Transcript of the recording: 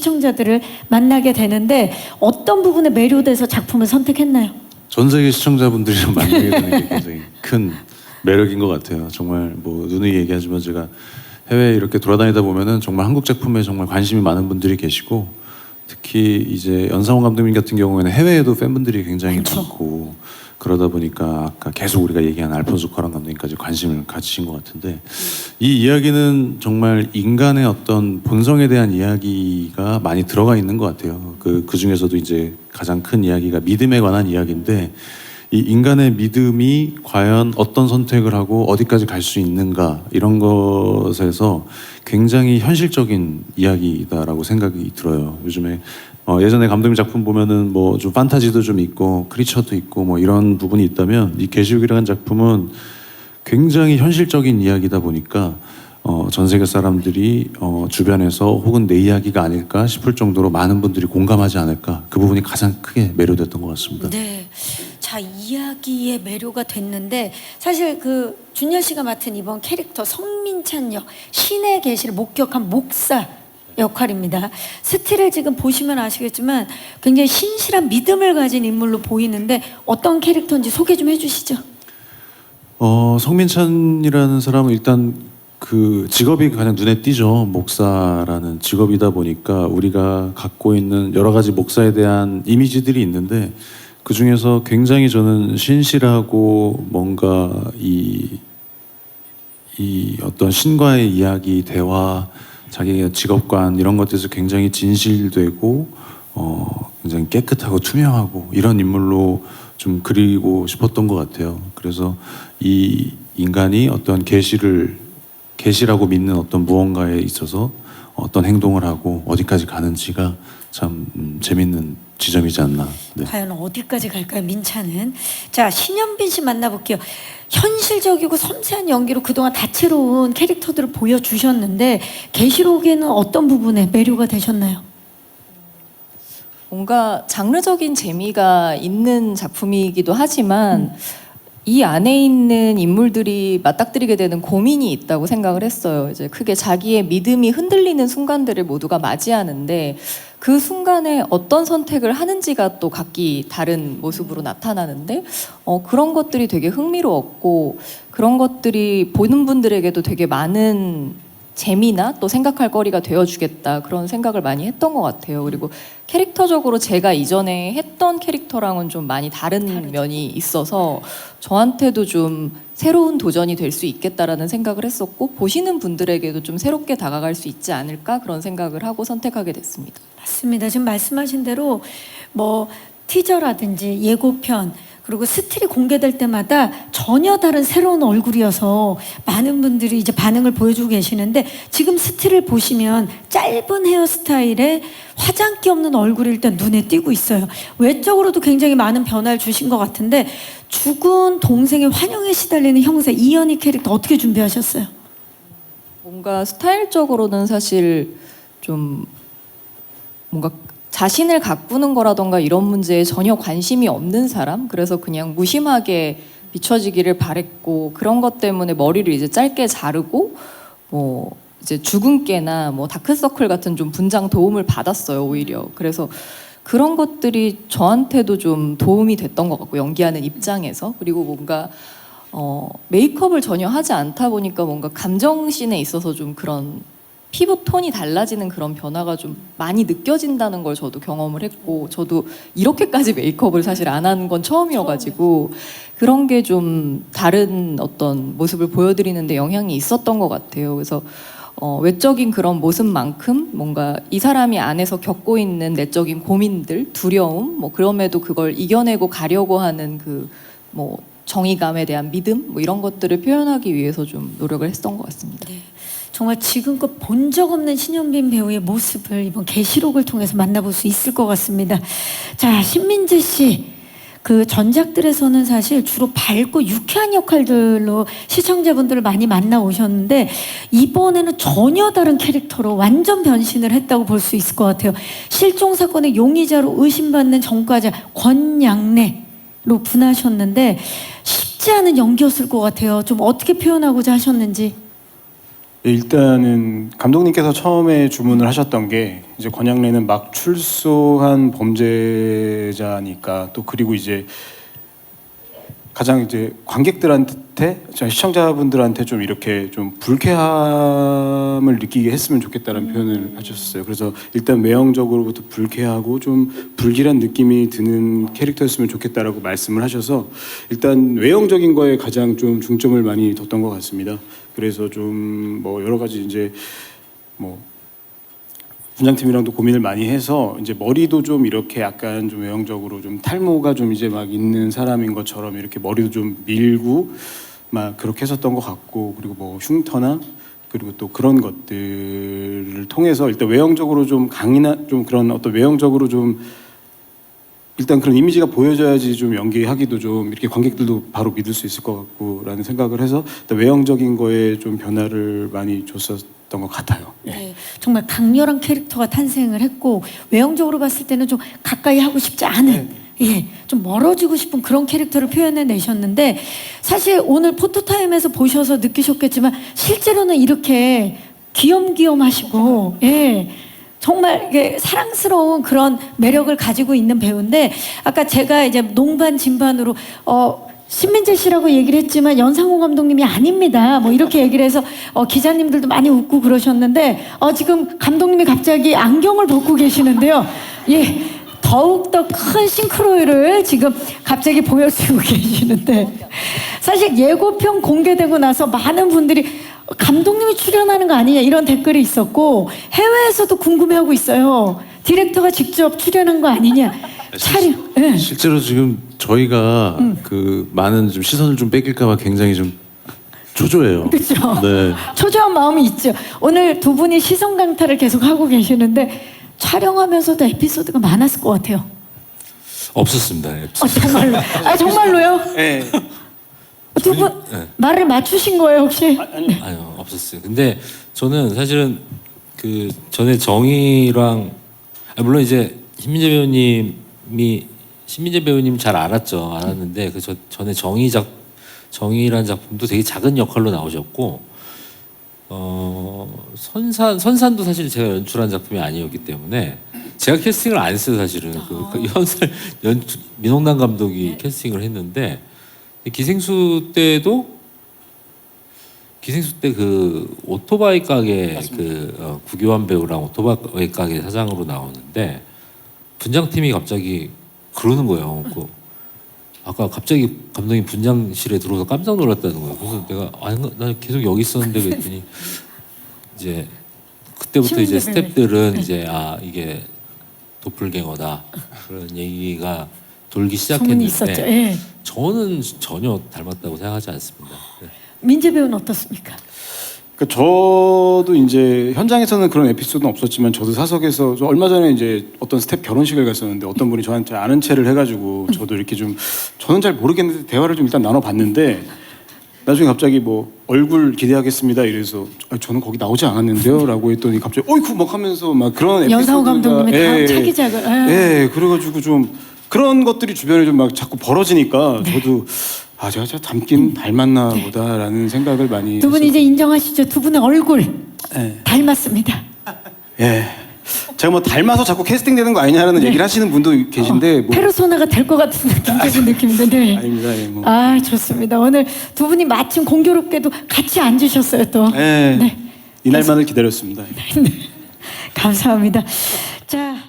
시청자들을 만나게 되는데 어떤 부분에 매료돼서 작품을 선택했나요? 전 세계 시청자분들이랑 만나게 되는 게 굉장히 큰 매력인 것 같아요. 정말 뭐 누누이 얘기하지만 제가 해외에 이렇게 돌아다니다 보면은 정말 한국 작품에 정말 관심이 많은 분들이 계시고, 특히 이제 연상호 감독님 같은 경우에는 해외에도 팬분들이 굉장히 그렇죠. 많고, 그러다 보니까 아까 계속 우리가 얘기한 알폰소 커런 감독님까지 관심을 가지신 것 같은데, 이 이야기는 정말 인간의 어떤 본성에 대한 이야기가 많이 들어가 있는 것 같아요. 그 중에서도 이제 가장 큰 이야기가 믿음에 관한 이야기인데, 이 인간의 믿음이 과연 어떤 선택을 하고 어디까지 갈 수 있는가, 이런 것에서 굉장히 현실적인 이야기다라고 생각이 들어요. 요즘에 예전에 감독님 작품 보면은 뭐 좀 판타지도 좀 있고 크리처도 있고 뭐 이런 부분이 있다면, 이 계시록이라는 작품은 굉장히 현실적인 이야기다 보니까 전 세계 사람들이 주변에서 혹은 내 이야기가 아닐까 싶을 정도로 많은 분들이 공감하지 않을까, 그 부분이 가장 크게 매료됐던 것 같습니다. 네. 자, 이야기에 매료가 됐는데 사실 그 준열 씨가 맡은 이번 캐릭터 성민찬 역, 신의 계시를 목격한 목사 역할입니다. 스틸을 지금 보시면 아시겠지만 굉장히 신실한 믿음을 가진 인물로 보이는데 어떤 캐릭터인지 소개 좀 해주시죠. 성민찬이라는 사람은 일단 그 직업이 가장 눈에 띄죠. 목사라는 직업이다 보니까 우리가 갖고 있는 여러 가지 목사에 대한 이미지들이 있는데, 그 중에서 굉장히 저는 신실하고 뭔가 이 어떤 신과의 이야기, 대화, 자기의 직업관 이런 것들에서 굉장히 진실되고 굉장히 깨끗하고 투명하고 이런 인물로 좀 그리고 싶었던 것 같아요. 그래서 이 인간이 어떤 계시라고 믿는 어떤 무언가에 있어서 어떤 행동을 하고 어디까지 가는지가 참 재밌는 지점이지 않나. 네. 과연 어디까지 갈까요, 민찬은? 자, 신현빈 씨 만나볼게요. 현실적이고 섬세한 연기로 그동안 다채로운 캐릭터들을 보여주셨는데 계시록에는 어떤 부분에 매료가 되셨나요? 뭔가 장르적인 재미가 있는 작품이기도 하지만 이 안에 있는 인물들이 맞닥뜨리게 되는 고민이 있다고 생각을 했어요. 이제 크게 자기의 믿음이 흔들리는 순간들을 모두가 맞이하는데, 그 순간에 어떤 선택을 하는지가 또 각기 다른 모습으로 나타나는데, 그런 것들이 되게 흥미로웠고, 그런 것들이 보는 분들에게도 되게 많은 재미나 또 생각할 거리가 되어주겠다, 그런 생각을 많이 했던 것 같아요. 그리고 캐릭터적으로 제가 이전에 했던 캐릭터랑은 좀 많이 다른 면이 있어서 저한테도 좀 새로운 도전이 될 수 있겠다라는 생각을 했었고, 보시는 분들에게도 좀 새롭게 다가갈 수 있지 않을까, 그런 생각을 하고 선택하게 됐습니다. 맞습니다. 지금 말씀하신 대로 뭐 티저라든지 예고편 그리고 스틸이 공개될 때마다 전혀 다른 새로운 얼굴이어서 많은 분들이 이제 반응을 보여주고 계시는데, 지금 스틸을 보시면 짧은 헤어스타일에 화장기 없는 얼굴이 일단 눈에 띄고 있어요. 외적으로도 굉장히 많은 변화를 주신 것 같은데, 죽은 동생의 환영에 시달리는 형사 이현희 캐릭터 어떻게 준비하셨어요? 뭔가 스타일적으로는 사실 좀 뭔가 자신을 가꾸는 거라던가 이런 문제에 전혀 관심이 없는 사람, 그래서 그냥 무심하게 비춰지기를 바랬고, 그런 것 때문에 머리를 이제 짧게 자르고 뭐 이제 주근깨나 뭐 다크서클 같은 좀 분장 도움을 받았어요, 오히려. 그래서 그런 것들이 저한테도 좀 도움이 됐던 것 같고, 연기하는 입장에서. 그리고 뭔가 메이크업을 전혀 하지 않다 보니까 뭔가 감정씬에 있어서 좀 그런 피부 톤이 달라지는 그런 변화가 좀 많이 느껴진다는 걸 저도 경험을 했고, 저도 이렇게까지 메이크업을 사실 안 하는 건 처음이어가지고 그런 게 좀 다른 어떤 모습을 보여드리는데 영향이 있었던 것 같아요. 그래서 외적인 그런 모습만큼 뭔가 이 사람이 안에서 겪고 있는 내적인 고민들, 두려움, 뭐 그럼에도 그걸 이겨내고 가려고 하는 그 뭐 정의감에 대한 믿음, 뭐 이런 것들을 표현하기 위해서 좀 노력을 했던 것 같습니다. 네. 정말 지금껏 본 적 없는 신현빈 배우의 모습을 이번 계시록을 통해서 만나볼 수 있을 것 같습니다. 자, 신민재 씨, 그 전작들에서는 사실 주로 밝고 유쾌한 역할들로 시청자분들을 많이 만나오셨는데, 이번에는 전혀 다른 캐릭터로 완전 변신을 했다고 볼 수 있을 것 같아요. 실종 사건의 용의자로 의심받는 전과자 권양래로 분하셨는데 쉽지 않은 연기였을 것 같아요. 좀 어떻게 표현하고자 하셨는지. 일단은 감독님께서 처음에 주문을 하셨던 게 이제 권양래는 막 출소한 범죄자니까 또 그리고 이제 가장 이제 관객들한테 시청자분들한테 좀 이렇게 좀 불쾌함을 느끼게 했으면 좋겠다는 표현을 하셨어요. 그래서 일단 외형적으로부터 불쾌하고 좀 불길한 느낌이 드는 캐릭터였으면 좋겠다라고 말씀을 하셔서 일단 외형적인 거에 가장 좀 중점을 많이 뒀던 것 같습니다. 그래서 좀 뭐 여러 가지 이제 뭐 분장팀이랑도 고민을 많이 해서 이제 머리도 좀 이렇게 약간 좀 외형적으로 좀 탈모가 좀 이제 막 있는 사람인 것처럼 이렇게 머리도 좀 밀고 막 그렇게 했었던 것 같고 그리고 뭐 흉터나 그리고 또 그런 것들을 통해서 일단 외형적으로 좀 강인한 좀 그런 어떤 외형적으로 좀 일단 그런 이미지가 보여져야지 좀 연기하기도 좀 이렇게 관객들도 바로 믿을 수 있을 것 같고라는 생각을 해서 일단 외형적인 거에 좀 변화를 많이 줬었던 것 같아요. 예. 네, 정말 강렬한 캐릭터가 탄생을 했고 외형적으로 봤을 때는 좀 가까이 하고 싶지 않은 예, 좀 멀어지고 싶은 그런 캐릭터를 표현해 내셨는데 사실 오늘 포토타임에서 보셔서 느끼셨겠지만 실제로는 이렇게 귀염귀염하시고 예. 정말 이게 사랑스러운 그런 매력을 가지고 있는 배우인데 아까 제가 이제 농반 진반으로 신민재 씨라고 얘기를 했지만 연상호 감독님이 아닙니다. 뭐 이렇게 얘기를 해서 기자님들도 많이 웃고 그러셨는데 지금 감독님이 갑자기 안경을 벗고 계시는데요. 예. 더욱더 큰 싱크로율을 지금 갑자기 보여주고 계시는데 사실 예고편 공개되고 나서 많은 분들이 감독님이 출연하는 거 아니냐 이런 댓글이 있었고 해외에서도 궁금해하고 있어요. 디렉터가 직접 출연한 거 아니냐. 촬영. 네. 실제로 지금 저희가 그 많은 좀 시선을 좀 뺏길까봐 굉장히 좀 초조해요. 그렇죠. 네. 초조한 마음이 있죠. 오늘 두 분이 시선 강탈을 계속 하고 계시는데 촬영하면서도 에피소드가 많았을 것 같아요. 없었습니다. 정말로? 정말로요? 네. 두 분 네. 말을 맞추신 거예요 혹시? 아니요, 없었어요. 근데 저는 사실은 그 전에 정희랑 물론 이제 신민재 배우님 잘 알았는데 그 전에 정희라는 작품도 되게 작은 역할로 나오셨고 선산도 사실 제가 연출한 작품이 아니었기 때문에 제가 캐스팅을 안 했어요 사실은. 그 현살 민홍남 감독이 캐스팅을 했는데 기생수 때 그 오토바이 가게 구교환 배우랑 오토바이 가게 사장으로 나오는데 분장팀이 갑자기 그러는 거예요. 아까 갑자기 감독님 분장실에 들어와서 깜짝 놀랐다는 거예요. 그래서 내가 나 계속 여기 있었는데 그랬더니 이제 그때부터 이제 스태프들은 이제 이게 도플갱어다 그런 얘기가 돌기 소문이 있었죠. 시작했는데 예. 저는 전혀 닮았다고 생각하지 않습니다. 네. 민재 배우는 어떻습니까? 그러니까 저도 이제 현장에서는 그런 에피소드는 없었지만 저도 사석에서 저 얼마 전에 이제 어떤 스텝 결혼식을 갔었는데 어떤 분이 저한테 아는 체를 해가지고 저도 이렇게 좀 저는 잘 모르겠는데 대화를 좀 일단 나눠봤는데 나중에 갑자기 뭐 얼굴 기대하겠습니다 이래서 저는 거기 나오지 않았는데요라고 했더니 갑자기 어이쿠 막 하면서 막 그런 에피소드가 연상호 감독님의 다음 차기작을 그래가지고 좀 그런 것들이 주변에 좀 막 자꾸 벌어지니까 저도 제가 닮긴 닮았나 보다라는 생각을 많이 두 분이 이제 인정하시죠? 두 분의 얼굴 닮았습니다. 예. 제가 뭐 닮아서 자꾸 캐스팅되는 거 아니냐라는 얘기를 하시는 분도 계신데 뭐 페르소나가 될 것 같은 느낌적인 느낌인데 네. 아닙니다. 예, 뭐. 좋습니다. 오늘 두 분이 마침 공교롭게도 같이 앉으셨어요 또. 예. 네. 이날만을 기다렸습니다. 감사합니다. 자.